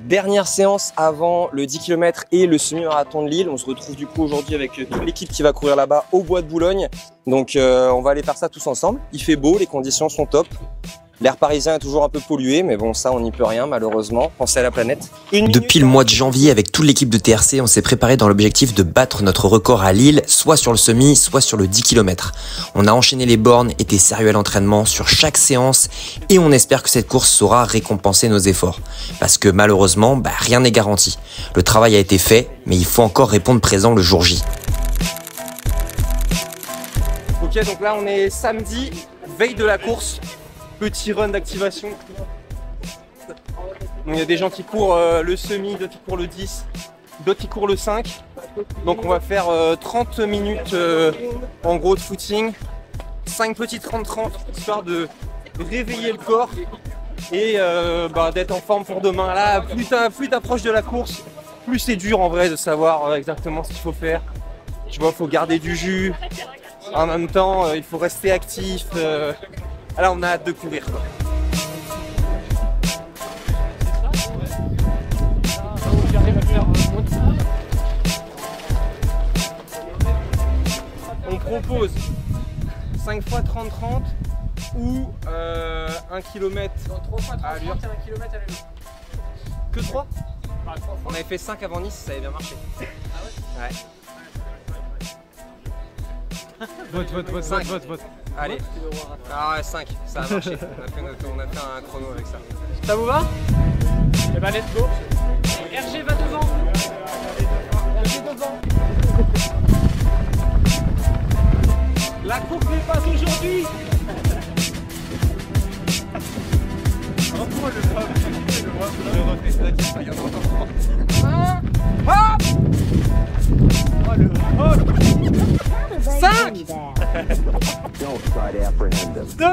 Dernière séance avant le 10 km et le semi-marathon de Lille. On se retrouve du coup aujourd'hui avec toute l'équipe qui va courir là-bas au Bois de Boulogne. Donc on va aller faire ça tous ensemble. Il fait beau, les conditions sont top. L'air parisien est toujours un peu pollué, mais bon, ça, on n'y peut rien, malheureusement. Pensez à la planète. Depuis le mois de janvier, avec toute l'équipe de TRC, on s'est préparé dans l'objectif de battre notre record à Lille, soit sur le semi, soit sur le 10 km. On a enchaîné les bornes, été sérieux à l'entraînement sur chaque séance, et on espère que cette course saura récompenser nos efforts. Parce que malheureusement, rien n'est garanti. Le travail a été fait, mais il faut encore répondre présent le jour J. Ok, donc là, on est samedi, veille de la course. Petit run d'activation. Il y a des gens qui courent le semi, d'autres qui courent le 10, d'autres qui courent le 5. Donc on va faire 30 minutes en gros de footing. 5 petits 30-30 histoire de réveiller le corps et d'être en forme pour demain. Là, plus t'approches de la course, plus c'est dur en vrai de savoir exactement ce qu'il faut faire. Tu vois, il faut garder du jus. En même temps, il faut rester actif. Là, on a hâte de courir, quoi. On propose 5 fois 30-30 ou 1 km à allure. 1 km à l'allure. Que 3 ? On avait fait 5 avant Nice, ça avait bien marché. Ah ouais ? Ouais. Vote. Allez. Ah ouais, 5, ça a marché. On a fait un chrono avec ça. Ça vous va? Eh ben, let's go. RG va devant. RG devant. La course n'est pas aujourd'hui. Cinq, 2, 1.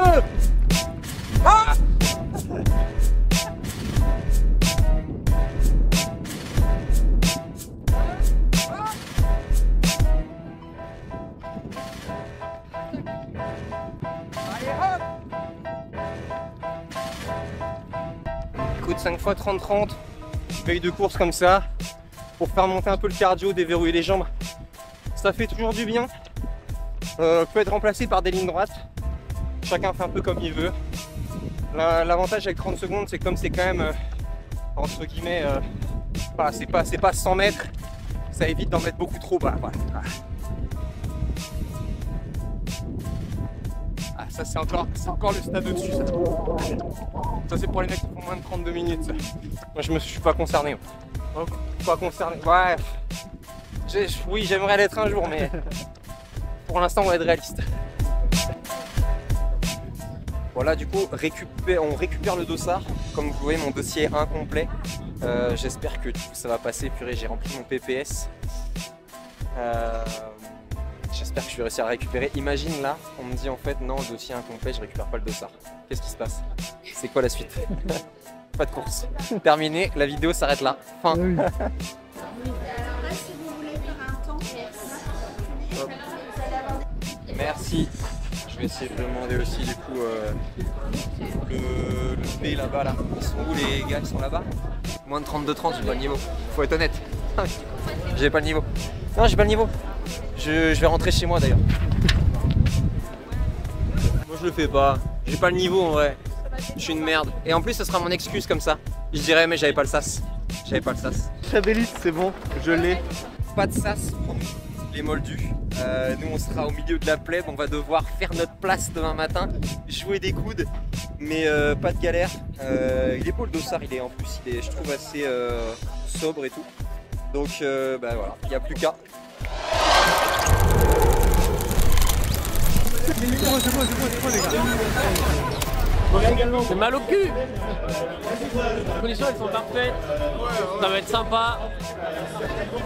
Écoute, 5 fois 30-30, veille de course comme ça, pour faire monter un peu le cardio, déverrouiller les jambes. Ça fait toujours du bien. Peut être remplacé par des lignes droites. Chacun fait un peu comme il veut. L'avantage avec 30 secondes, c'est comme c'est quand même entre guillemets, c'est pas 100 mètres, ça évite d'en mettre beaucoup trop bas. Voilà. Ah, ça c'est encore le stade au-dessus. Ça c'est pour les mecs qui font moins de 32 minutes. Ça. Moi je suis pas concerné. Pas concerné. Ouais. Oui, j'aimerais l'être un jour, mais pour l'instant on va être réaliste. Voilà, du coup, on récupère le dossard. Comme vous voyez, mon dossier est incomplet. J'espère que ça va passer. Purée, j'ai rempli mon PPS. J'espère que je vais réussir à récupérer. Imagine là, on me dit en fait non, le dossier est incomplet, je récupère pas le dossard. Qu'est-ce qui se passe? C'est quoi la suite? Pas de course. Terminé, la vidéo s'arrête là. Fin. Merci. Je vais essayer de demander aussi du coup le P là-bas là. Ils sont où les gars? Ils sont là-bas? Moins de 32-30, j'ai pas le niveau. Faut être honnête. J'ai pas le niveau. Non, j'ai pas le niveau. Je vais rentrer chez moi d'ailleurs. Moi je le fais pas. J'ai pas le niveau en vrai. Je suis une merde. Et en plus ce sera mon excuse comme ça. Je dirais mais j'avais pas le sas. J'avais pas le sas. Chabélite, c'est bon, je l'ai. Pas de sas pour les moldus. Nous on sera au milieu de la plèbe, on va devoir faire notre place demain matin, jouer des coudes, mais pas de galère. Il est beau le dossard, il est en plus, il est, je trouve assez sobre et tout. Donc voilà, il n'y a plus qu'à. J'ai mal au cul. Les conditions elles sont parfaites. Ça va être sympa.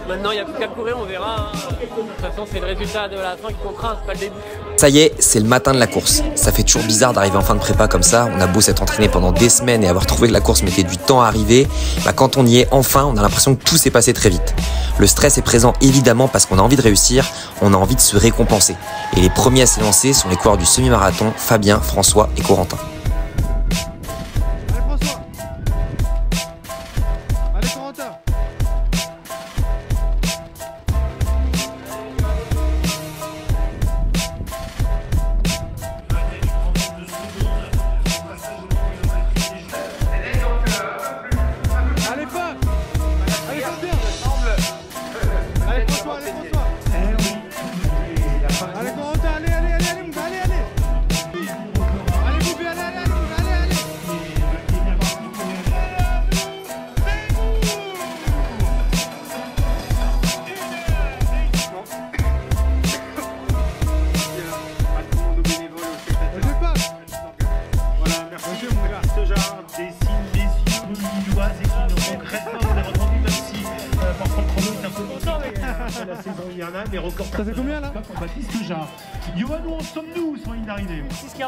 Maintenant il n'y a plus qu'à courir, on verra. De toute façon c'est le résultat de la fin qui comptera, c'est pas le début. Ça y est, c'est le matin de la course. Ça fait toujours bizarre d'arriver en fin de prépa comme ça. On a beau s'être entraîné pendant des semaines et avoir trouvé que la course mettait du temps à arriver. Quand on y est enfin, on a l'impression que tout s'est passé très vite. Le stress est présent évidemment parce qu'on a envie de réussir, on a envie de se récompenser. Et les premiers à s'élancer sont les coureurs du semi-marathon, Fabien, François et Corentin. Allez François. Allez Corentin. Allez Fab. Allez Fabien. Allez François, allez François. Allez Corentin, allez, allez, allez, allez, allez, allez. Allez Boubi, allez, allez, allez, allez, allez. Allez Fab. Voilà, merci mon gars. Ce genre des signes, des yeux lillois et qui ne regrettent pas, vous avez entendu, même si parfois le chrono est un peu compliqué à la saison hivernale, les records. Ça fait combien là? Pour Baptiste Jarre. Johan, où en sommes-nous sur la ligne d'arrivée? 6,48.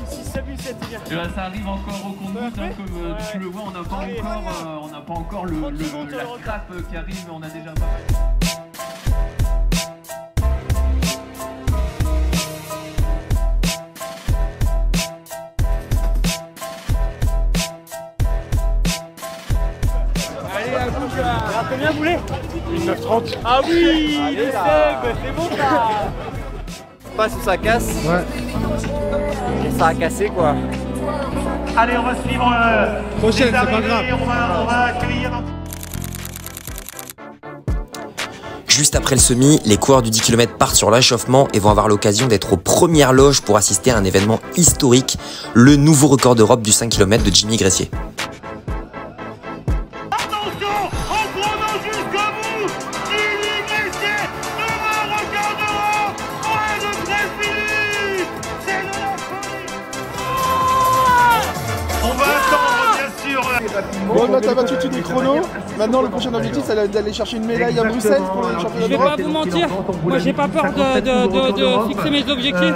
6,7 c'est bien. Et là, ça arrive encore au compte-gouttes, hein, comme tu le vois, on n'a pas encore la crape qui arrive, mais on a déjà pas mal. Combien vous voulez? 19,30. Ah oui, le sec, c'est bon ça. Passe ou ça casse. Ouais. Et ça a cassé quoi. Allez, on va suivre Prochaine, les c'est pas arrivées, grave. on va accueillir dans... Juste après le semi, les coureurs du 10 km partent sur l'échauffement et vont avoir l'occasion d'être aux premières loges pour assister à un événement historique, le nouveau record d'Europe du 5 km de Jimmy Gressier. Attention, en prenant jusqu'au bout, Jimmy Gressier, nouveau record d'Europe, moins de 13 minutes, c'est de la folie. On va attendre, bien sûr. Bon, là t'as battu tous les chronos. Maintenant le prochain objectif c'est d'aller chercher une médaille à Bruxelles pour le championnat Je vais d'Europe. pas vous mentir, moi j'ai pas peur de fixer mes objectifs.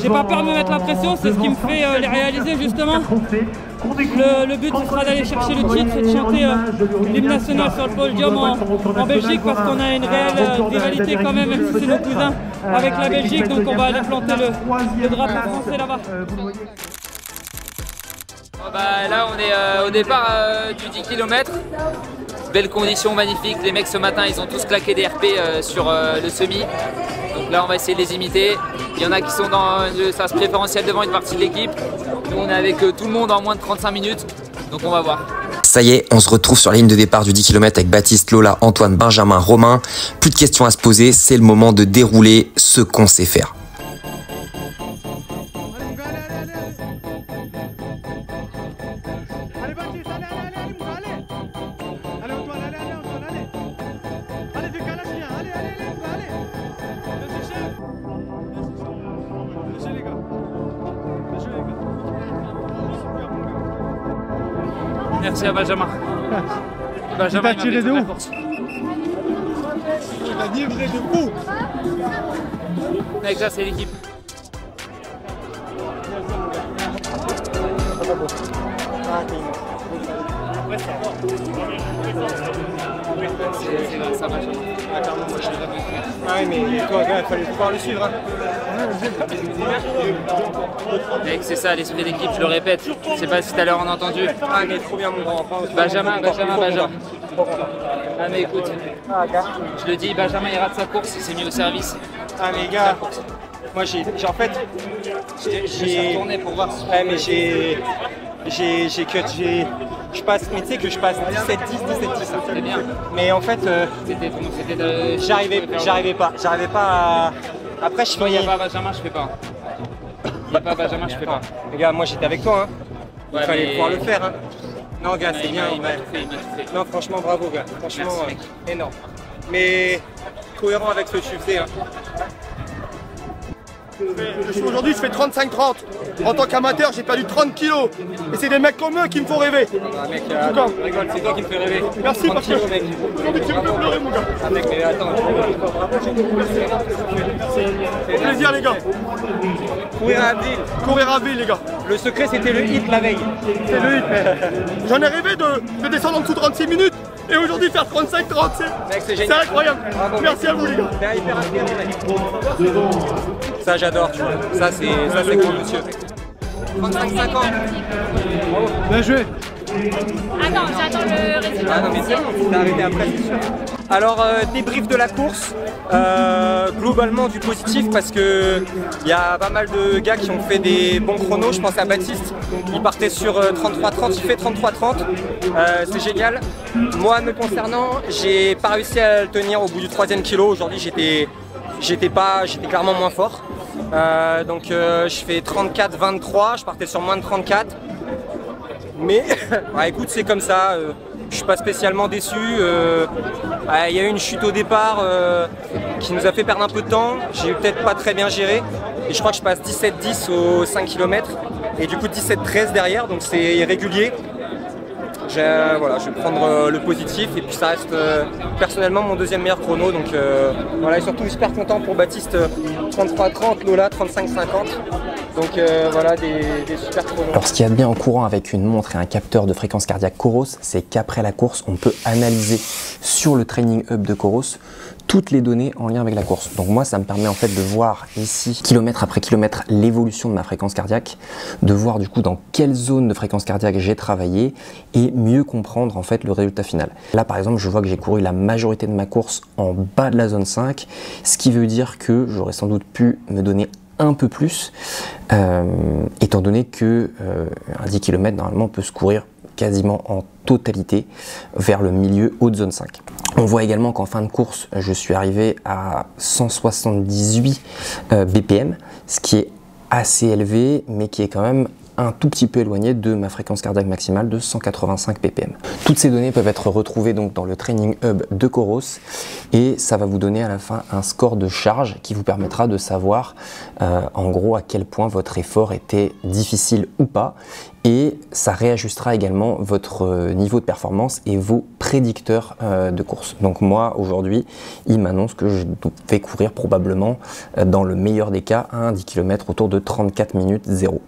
J'ai pas peur de me mettre la pression, c'est ce qui me fait les réaliser justement. Le but ce sera d'aller chercher le titre et de chanter l'hymne national sur le podium en Belgique parce qu'on a une réelle rivalité quand même si c'est nos cousins avec la Belgique, donc on va aller planter le drapeau français là-bas. Là on est au départ du 10 km, belles conditions magnifiques, les mecs ce matin ils ont tous claqué des RP sur le semi, donc là on va essayer de les imiter. Il y en a qui sont dans le sas préférentiel devant une partie de l'équipe, nous on est avec tout le monde en moins de 35 minutes, donc on va voir. Ça y est, on se retrouve sur la ligne de départ du 10 km avec Baptiste, Lola, Antoine, Benjamin, Romain. Plus de questions à se poser, c'est le moment de dérouler ce qu'on sait faire. Allez Baptiste, allez, allez, allez, allez. Allez Antoine, allez, allez Antoine, allez. Allez décalage bien, allez, allez, allez, allez. Merci chef. Merci les gars. Merci les gars. Super mon gars. Merci à Benjamin. Benjamin il m'a fait toute la course. Il a livré de fou. Mec, ça c'est l'équipe. C'est grâce à Benjamin. Ah oui mais toi gars, il fallait pouvoir le suivre. Hein. Mec, c'est ça l'esprit d'équipe, je le répète. Je sais pas si tout à l'heure on a entendu. Ah mais trop bien mon grand. Benjamin. Ah mais écoute, je le dis, Benjamin il rate sa course, il s'est mis au service. Ah mais gars, moi j'ai en fait j'ai retourné pour voir. Ouais mais j'ai cut, je passe, mais tu sais que je passe 17-10. C'est bien. Mais en fait j'arrivais pas à... Après je Quand il n'y a finis... pas Benjamin, je fais pas. Il n'y a pas Benjamin, je fais pas. Les gars, moi j'étais avec toi, hein. Ouais, Il fallait mais- pouvoir le faire, hein. Non gars, c'est Il bien. m'a Ouais. tout fait, il m'a tout fait. Non franchement bravo gars, franchement Merci, mec. énorme. Mais cohérent avec ce que tu faisais, hein. Aujourd'hui, je fais 35-30. En tant qu'amateur, j'ai perdu 30 kilos. Et c'est des mecs comme eux qui me font rêver. Ah, mec, rigole, c'est toi qui me fais rêver. Merci, parce que mec. aujourd'hui, tu me fais pleurer, mon gars. Ah, mec, mais attends. Au plaisir, les gars. Courir à ville. Courir à ville, les gars. Le secret, c'était le hit la veille. C'est le hit. J'en ai rêvé de descendre en dessous de 36 minutes. Et aujourd'hui, faire 35-30, c'est incroyable. Bravo, merci à vous, les gars. T'es hyper inspiré, mec. Ça, j'adore, tu vois. Ça, c'est cool, monsieur. 35-50. Bien joué. Attends, j'attends le résultat. Ah non, mais c'est bon, t'es arrêté après, c'est sûr. Alors, débrief de la course. Globalement, du positif parce que il y a pas mal de gars qui ont fait des bons chronos. Je pense à Baptiste, il partait sur 33-30, il fait 33-30. C'est génial. Moi, me concernant, j'ai pas réussi à le tenir au bout du 3e kilo. Aujourd'hui, j'étais clairement moins fort. Donc, je fais 34-23. Je partais sur moins de 34. Mais bah, écoute, c'est comme ça, je suis pas spécialement déçu. Il y a eu une chute au départ qui nous a fait perdre un peu de temps. J'ai peut-être pas très bien géré. Et je crois que je passe 17-10 au 5 km et du coup 17-13 derrière, donc c'est irrégulier. Voilà, je vais prendre le positif et puis ça reste personnellement mon 2e meilleur chrono. Donc voilà, et surtout super content pour Baptiste, 33-30, Lola 35-50. Donc voilà, des super chronos. Alors ce qu'il y a de bien en courant avec une montre et un capteur de fréquence cardiaque Coros, c'est qu'après la course, on peut analyser sur le Training Hub de Coros toutes les données en lien avec la course. Donc moi, ça me permet en fait de voir ici, kilomètre après kilomètre, l'évolution de ma fréquence cardiaque, de voir du coup dans quelle zone de fréquence cardiaque j'ai travaillé et mieux comprendre en fait le résultat final. Là par exemple, je vois que j'ai couru la majorité de ma course en bas de la zone 5, ce qui veut dire que j'aurais sans doute pu me donner un peu plus, étant donné que un 10 km normalement peut se courir quasiment en totalité vers le milieu haute zone 5. On voit également qu'en fin de course, je suis arrivé à 178 BPM, ce qui est assez élevé, mais qui est quand même un tout petit peu éloigné de ma fréquence cardiaque maximale de 185 ppm. Toutes ces données peuvent être retrouvées donc dans le Training Hub de Coros et ça va vous donner à la fin un score de charge qui vous permettra de savoir en gros à quel point votre effort était difficile ou pas, et ça réajustera également votre niveau de performance et vos prédicteurs de course. Donc moi aujourd'hui, il m'annonce que je vais courir probablement dans le meilleur des cas un 10 km autour de 34 minutes 0.